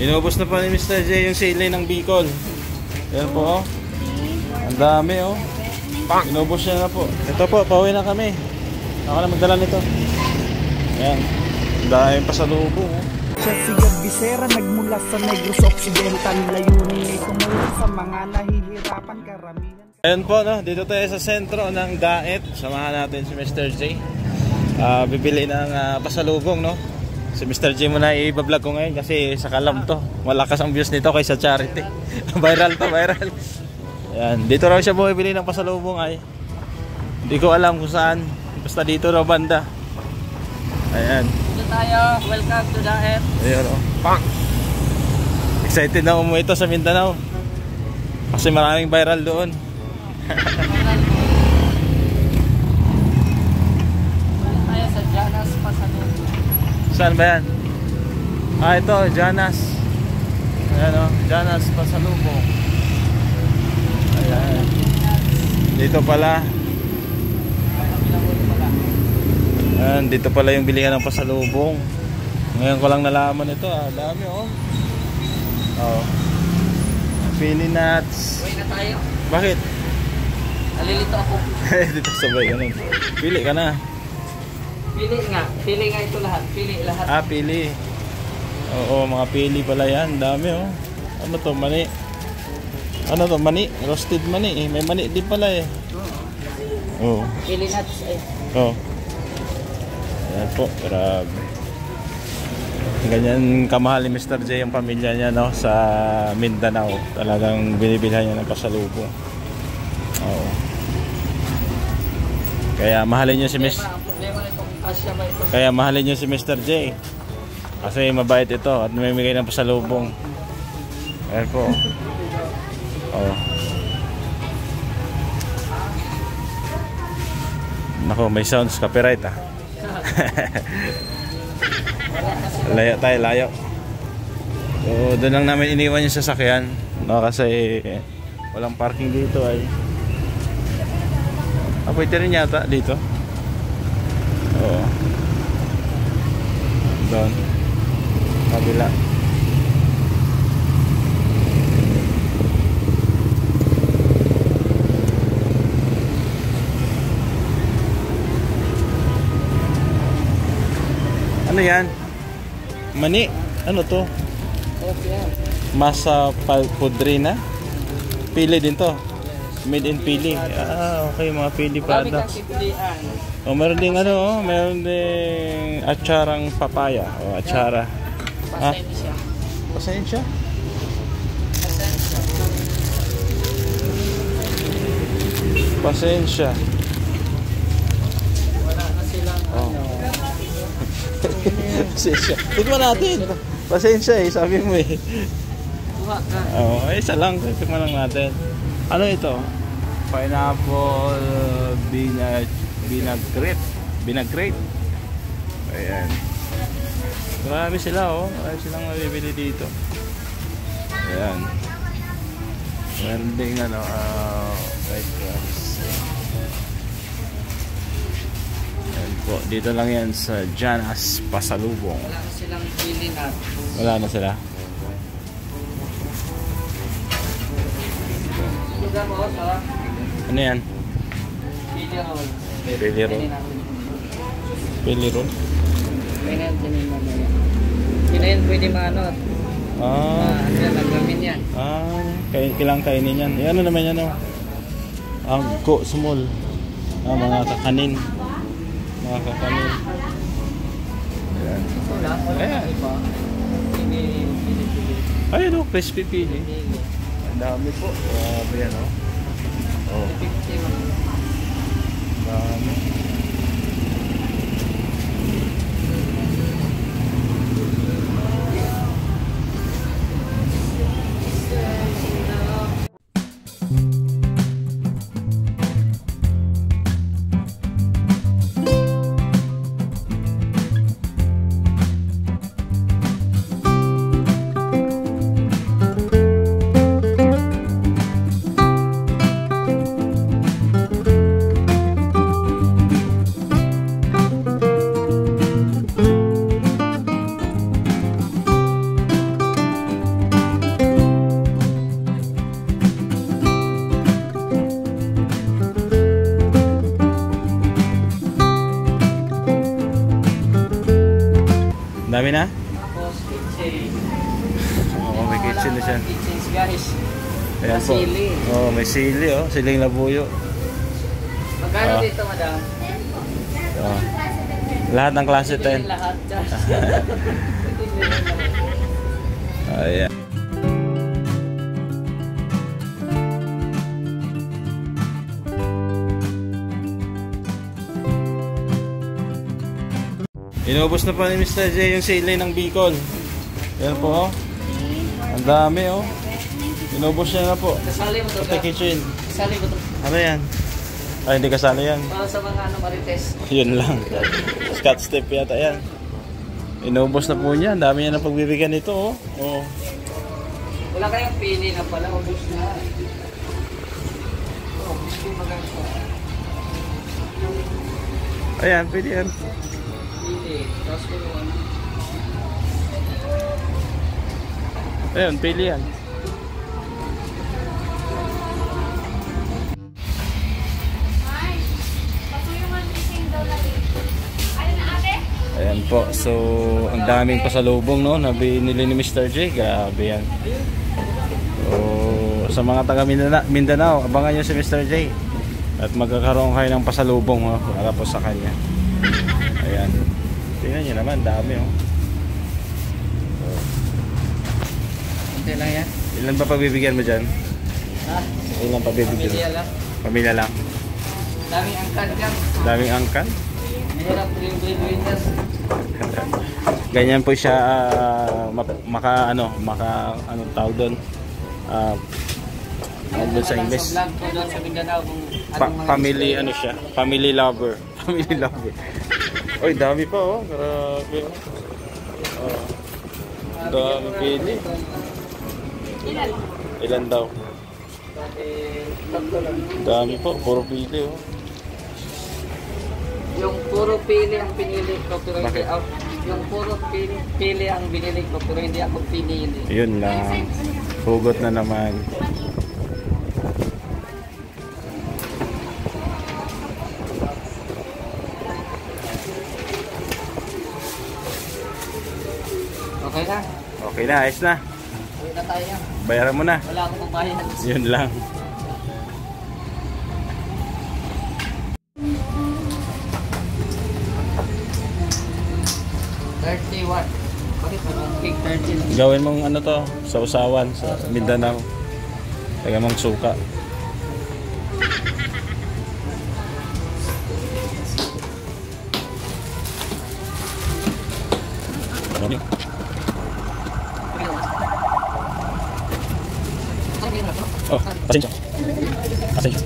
Inubos na pa ni Mr. J yung sili ng Bicol. Ayan po, oh. Ang dami, oh. Inubos niya na po. Ito po, pauwi na kami. Ako na magdala nito. Ayan. Ang dami pasalubong, oh. Siya si Gagbisera, nagmula sa Negros Occidental. Layunin ay tumulong sa mga nahihirapan karamihan. Ayan po, no? Dito tayo sa sentro ng Daet. Samahan natin si Mr. J. Bibili ng pasalubong, no? Si Mr. J muna i-vlog ko ngayon kasi sa Kalam to. Malakas ang views nito kaysa Charity. Viral to, viral. Ayan, dito raw siya bumibili ng pasalubong ay. Hindi ko alam kung saan. Basta dito raw banda. Ayan. Dito tayo, welcome to Daet. Ayan, oh. Pang! Excited na umuwi ito sa Mindanao. Kasi maraming viral doon. Tayo sa Janas Pasalubong. Saan ba yan? Ito, Janas. Ayan, oh, Janas Pasalubong. Ayan. Dito pala. Ayan, dito pala yung bilihan ng pasalubong. Ngayon ko lang nalaman ito, dami, oh. Oh. Pili nuts. Uwi na tayo. Bakit? Nalilito ako. Dito sabay, ganun. Pili ka na. Pili nga ito lahat. Pili lahat. Pili. Oo, mga pili pala yan. Dami, oh. Ano to, mani? Ano to, mani? Roasted mani, eh. May mani din pala, eh. Oo. Pili nuts, eh. Oo. Ayan po, grabe. Ganyan kamahal ni Mr. J ang pamilya niya, no, sa Mindanao. Talagang binibilhan niya ng pasalubong. Oo. Kaya mahalin niyo si Mr. J. Kasi mabait ito at namimigay ng pasalubong. Ayan po. Oo. Nako, may sounds copyright, ah. Layo tayo, layo. So, doon lang namin iniwan yung sasakyan, no, kasi walang parking dito ay. Pwede rin yata dito. Oo. Doon. Kabila. Ano yan? Mani? Ano to? Masa pudrina? Pili din to. Made in Pili. Okay, mga Pili products. Oh, meron ding ano, oh, meron ding atsarang papaya o atsara. Pasensya. Pasensya? Pasensya. Wala na silang Pasensya. Tignan natin. Pasensya, eh, sabi mo, eh. Kuha ka. Oh, isa lang. Tignan lang natin. Ano ito? Pineapple vinaigrette. Ayan. Marami sila, oh. Marami silang mabibili dito. Ayan. Meron ding ano, rice crabs. Ayan po. Dito lang yan sa Janas Pasalubong. Wala na silang pili nuts. Wala na sila. Lugar mo sa Ano yan? pili roll. Pili roll. Pili roll. Kinain pwede maanot. Ano yan, naglamin yan. Kailang kainin yan. Ano naman yan, oh? Angko, small. Mga kakanin. Mga kakanin. Ayan. Ayan. Ayun, oh, crispy pili. Ang dami po. Grabe yan, oh. Oh. Dami. na? Tapos kitchen. Oo, may kitchen na siya. Kitchens guys. Ayan po. Sili. Oo, may sili oh. Siling labuyo. Magkano dito, madam? Oo. Lahat ng klase 10. Lahat dyan. Ayan. Inubos na pa ni Mr. J yung sili ng Bicol. Ayan po oh. Ang dami oh. Inubos niya na po. Kasali mo to Sa ka? kitchen. Kasali mo to. Ano yan? Ay, hindi kasali yan. Para sa mga marites. Yun lang. Scotch tape yata yan. Inubos na po niya. Ang dami niya na pagbibigyan nito oh. Oh. Wala kayong pili na pala. Ubus na. Ubus yung maganda. Ayan, pwede yan. Pili. Tapos ko yung ano. Ayan, pili yan. Ayan po, so ang daming pasalubong no, na binili ni Mr. J. Grabe yan. So, sa mga taga Mindanao, abangan nyo si Mr. J. At magkakaroon kayo ng pasalubong no, para po sa kanya. Ayan. Tingnan nyo naman, dami oh. So, Kunti lang yan. ilan ba pagbibigyan mo dyan? Ha? Ilan pagbibigyan mo? Pamilya lang. Pamilya lang. Daming angkan dyan. Daming angkan. Mahirap yung breadwinners. Ganyan po siya maka tawag doon. Doon sa English. Vlog ko doon sa Mindanao kung anong mga Family gusto. ano siya? Family lover. Family lover. Oy, dami pa oh. Grabe. Oh. Dami pili. Ilan daw? Tatlo lang. Dami po, puro pili oh. Yung puro pili ang pinili ko pero hindi Bakit? ako. Yung puro pili ang binili ko pero hindi ako pinili. Yun lang. Hugot na naman. Okay na. Okay na, ayos na. Uwi na tayo. Bayaran mo na. Wala akong pambayad. Yun lang. $31. Bakit ang cake 30? Gawin mong ano to, sausawan sa Mindanao. Lagyan mong suka. Ano? Oh, pasensya. Pasensya.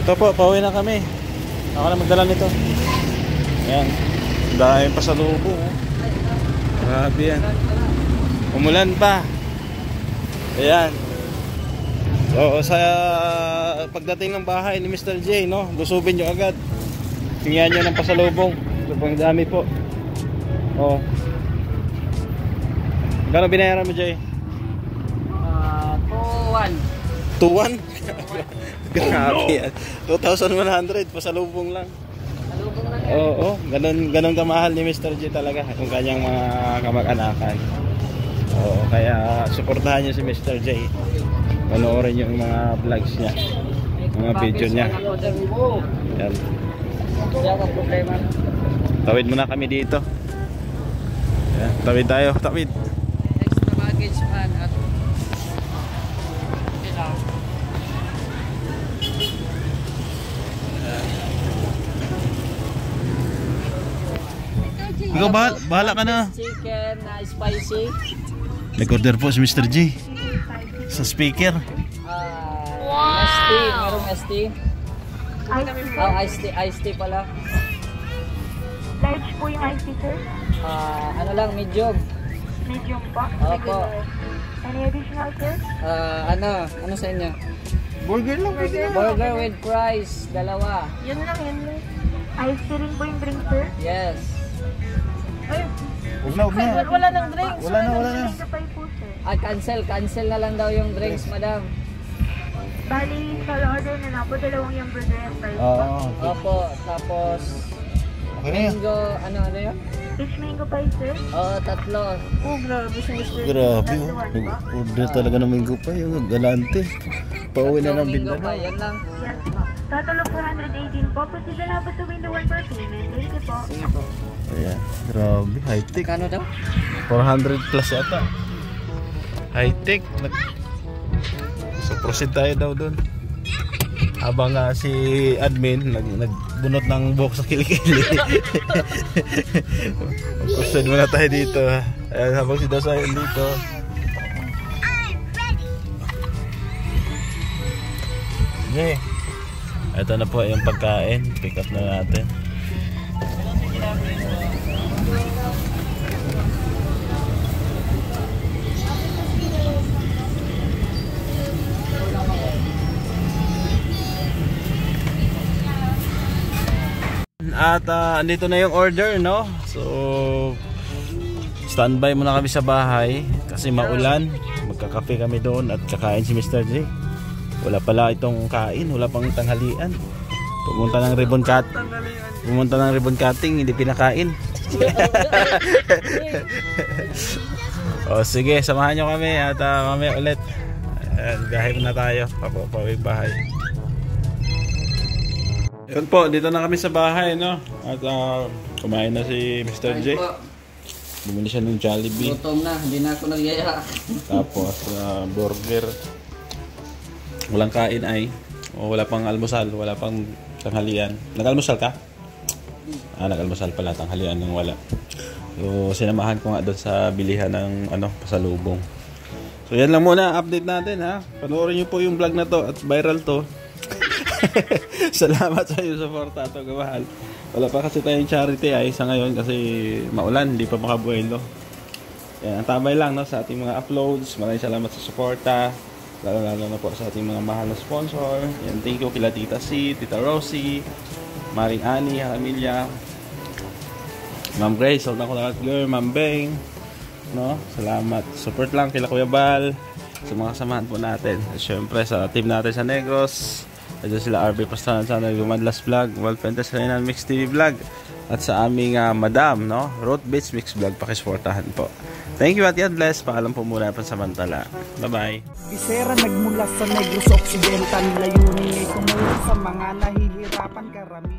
Ito po, pauwi na kami. Ako na magdala nito. Ayan. Dahil pa sa lubo. Oh. Grabe yan. Umulan pa. Ayan. So sa pagdating ng bahay ni Mr. J, no, lusubin nyo agad. Tingnan nyo ng pasalubong. Sobrang dami po. Oh. Gano'ng binayaran mo, Jay? 2-1. 2-1? Grabe yan. 2,100 pasalubong lang. Salubong lang yan. Oo, ganun kamahal ni Mr. J talaga kung kanyang mga kamag-anakan. Oo, kaya suportahan niyo si Mr. J. Panoorin yung mga vlogs niya, mga video niya. Yan. Hindi ako problema. Tawid muna kami dito. Yan, tawid tayo, tawid. Extra baggage man at ilang. Ikaw bahala ka na. Chicken na spicy. Nag-order po si Mr. J sa speaker. Iced tea. Merong iced tea. Oh, iced tea pala. Large po yung iced tea, sir. Ano lang, medium. Medium pa. Opo. Any additional, sir? Ano sa inyo? Burger lang. Burger with fries, dalawa. Yun lang. Iced tea rin po yung drink, sir. Yes. Huwag na. Wala nang drinks. Wala na. Kapay po, sir. Cancel na lang daw yung drinks, madam. Bali, solo order na lang po, dalawang yung burger and fries. Opo, tapos Okay na yan. mango, ano yun? Peach mango pie, sir. Oo, 3. Oh, grabe si Mr. Grabe, oh. Order talaga ng mango pa yung galante. Pauwi na ng Mango Mindanao. pa, yan lang. Yes po. Total of 418 po. Proceed na po to window 1 per payment. Thank you po. Sige po. Ayan, grabe, high-tech. Kano daw? 400 plus yata. High-tech. So proceed tayo daw doon. Habang si admin nagbunot ng buhok sa kilikili. Proceed muna tayo dito. Ayan, habang si Dasayan dito. Okay. Ito na po yung pagkain. Pick up na natin. At andito na yung order, no? So standby muna kami sa bahay kasi maulan. Magkakape kami doon at kakain si Mr. J. Wala pala itong kain, wala pang tanghalian. Pumunta ng ribbon cutting, hindi pinakain. O sige, samahan nyo kami at mamaya ulit. Biyahe na tayo, papawing bahay. Yun po, dito na kami sa bahay, no? At kumain na si Mr. J. Bumili siya ng Jollibee. Gutom na, hindi na ako nagyaya. Tapos burger. Walang kain ay. O wala pang almusal, wala pang tanghalian. Nag-almusal ka? Nag-almusal pala, tanghalian nang wala. So sinamahan ko nga doon sa bilihan ng pasalubong. So yan lang muna, update natin ha. Panoorin niyo po yung vlog na to at viral to. Salamat sa iyo, suporta at kamahal. Wala pa kasi tayong charity ay sa ngayon kasi maulan, hindi pa makabuelo. Yan, ang tabay lang no, sa ating mga uploads. Maraming salamat sa suporta. Lalo na po sa ating mga mahal na sponsor. Yan, thank you kila Tita C, Tita Rosie, Maring Ani, Hamilya, Ma'am Grace, Sultan Kulangat Girl, Ma'am Beng, no? Salamat. Support lang kila Kuya Bal sa mga samahan po natin. At syempre sa team natin sa Negros. At sila RB Pastanan sa Gumadlas Vlog, Walpentes Renan Mix TV Vlog. At sa aming Madam, no? Road Beach Mix Vlog, pakisuportahan po. Thank you at God bless. Paalam po muna pansamantala. Bye-bye. Isera nagmula sa Negros Occidental, layunin ay tumulong sa mga nahihirapan karamihan.